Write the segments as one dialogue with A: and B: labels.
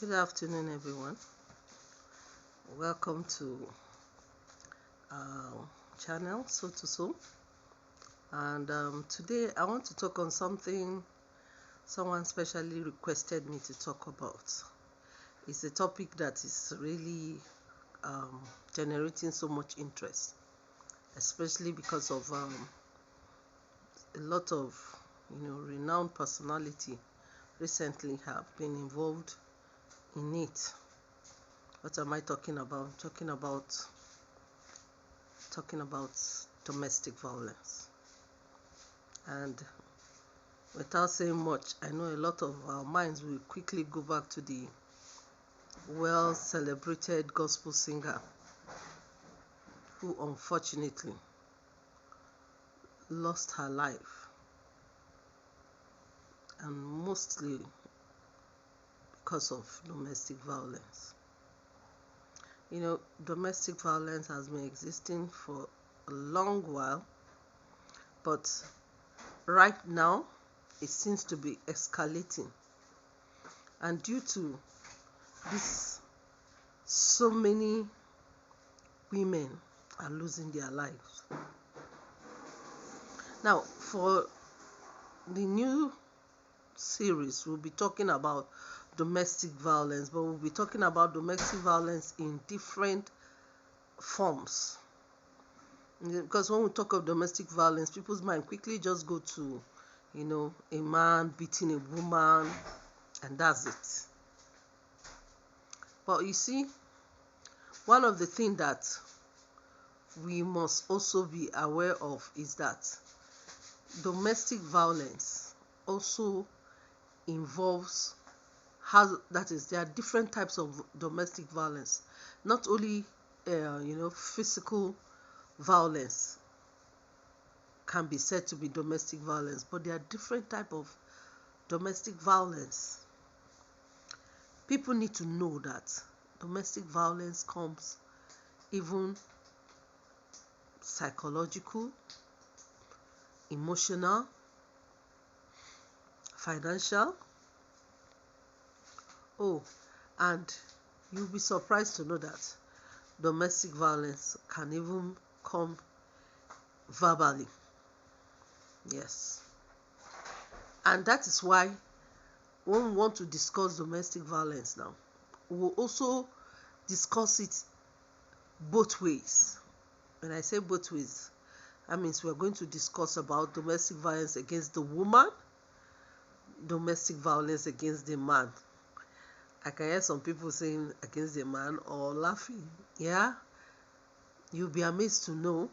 A: Good afternoon, everyone. Welcome to our channel, So to So. And today I want to talk on something someone specially requested me to talk about. It's a topic that is really generating so much interest, especially because of a lot of renowned personality recently have been involved in it. What am I talking about? I'm talking about domestic violence. And without saying much, I know a lot of our minds will quickly go back to the well-celebrated gospel singer who unfortunately lost her life, and mostly because of domestic violence. Domestic violence has been existing for a long while, but right now it seems to be escalating. And due to this, so many women are losing their lives. Now, for the new series, we'll be talking about domestic violence, but we'll be talking about domestic violence in different forms. Because when we talk of domestic violence, people's mind quickly just go to, a man beating a woman, and that's it. But you see, one of the things that we must also be aware of is that domestic violence also involves there are different types of domestic violence. Not only physical violence can be said to be domestic violence, but there are different types of domestic violence. People need to know that domestic violence comes even psychological, emotional, financial. And you'll be surprised to know that domestic violence can even come verbally. Yes. And that is why when we want to discuss domestic violence now, we'll also discuss it both ways. When I say both ways, that means we're going to discuss about domestic violence against the woman, domestic violence against the man. I can hear some people saying against the man or laughing. Yeah? You'll be amazed to know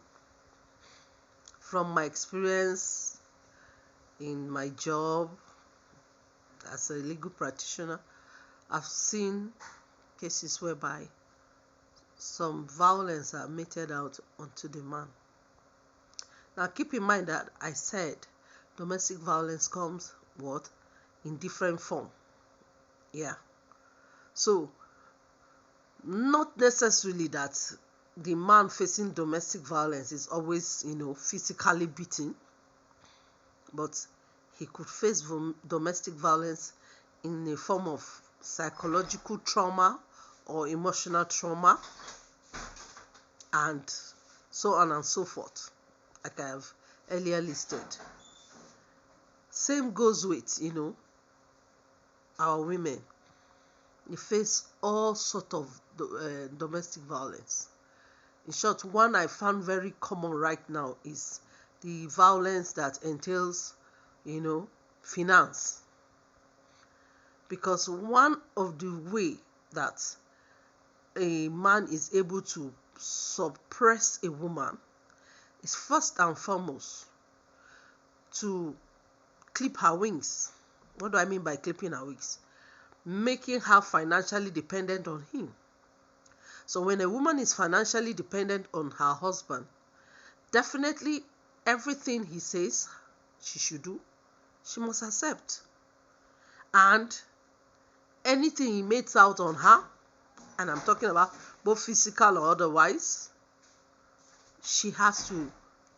A: from my experience in my job as a legal practitioner, I've seen cases whereby some violence are meted out onto the man. Now keep in mind that I said domestic violence comes in different form. Yeah. So not necessarily that the man facing domestic violence is always physically beaten, but he could face domestic violence in a form of psychological trauma or emotional trauma, and so on and so forth, like I have earlier listed. Same goes with our women. They face all sort of domestic violence. In short, one I found very common right now is the violence that entails finance. Because one of the way that a man is able to suppress a woman is first and foremost to clip her wings. What do I mean by clipping her wings? Making her financially dependent on him. So when a woman is financially dependent on her husband, definitely everything he says she should do, she must accept. And anything he makes out on her, and I'm talking about both physical or otherwise, she has to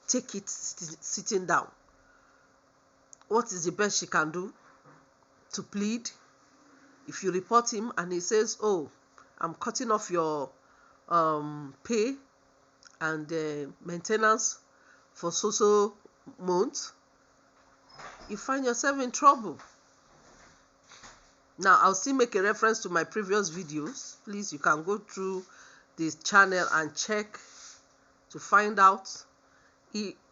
A: take it sitting down. What is the best she can do? To plead, If you report him and he says, oh, I'm cutting off your pay and maintenance for so months, you find yourself in trouble. Now, I'll still make a reference to my previous videos. Please, you can go through this channel and check to find out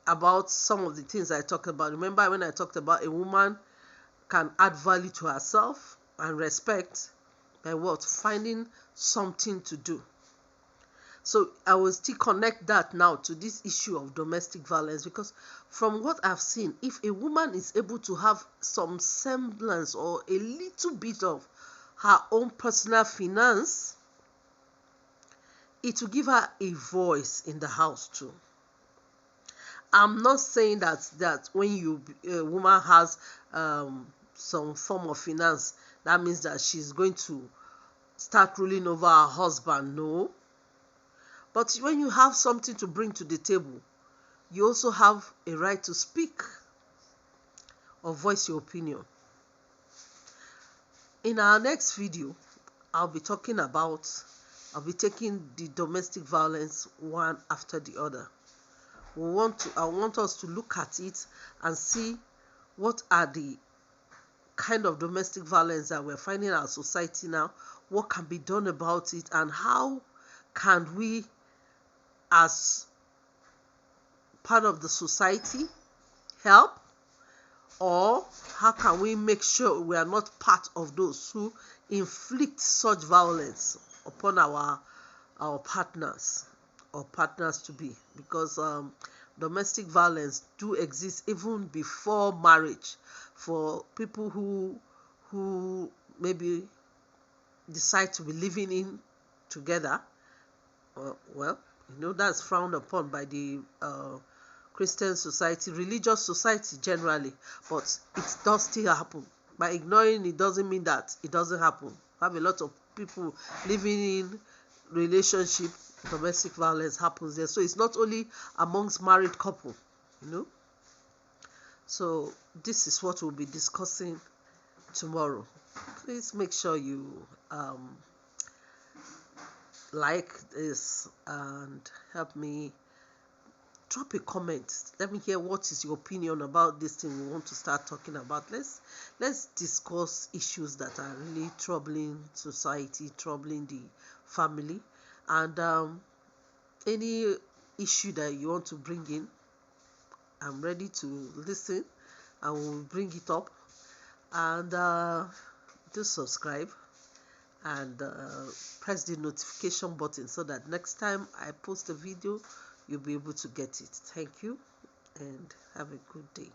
A: about some of the things I talked about. Remember when I talked about a woman can add value to herself and respect by what? Finding something to do. So I will still connect that now to this issue of domestic violence, because from what I've seen, if a woman is able to have some semblance or a little bit of her own personal finance, it will give her a voice in the house too. I'm not saying that when a woman has some form of finance, that means that she's going to start ruling over her husband. No. But when you have something to bring to the table, you also have a right to speak or voice your opinion. In our next video, I'll be taking the domestic violence one after the other. I want us to look at it and see what are the kind of domestic violence that we're finding in our society now, what can be done about it, and how can we, as part of the society, help, or how can we make sure we are not part of those who inflict such violence upon our partners or partners to be, because domestic violence do exist even before marriage for people who maybe decide to be living in together. Well, that's frowned upon by the Christian society, religious society generally, but it does still happen. By ignoring it doesn't mean that it doesn't happen. We have a lot of people living in relationship, domestic violence happens there. So it's not only amongst married couple, So this is what we'll be discussing tomorrow. Please make sure you like this and help me. Drop a comment. Let me hear what is your opinion about this thing we want to start talking about. Let's discuss issues that are really troubling society, troubling the family, and any issue that you want to bring in, I'm ready to listen and we'll bring it up. And do subscribe and press the notification button so that next time I post a video, you'll be able to get it. Thank you and have a good day.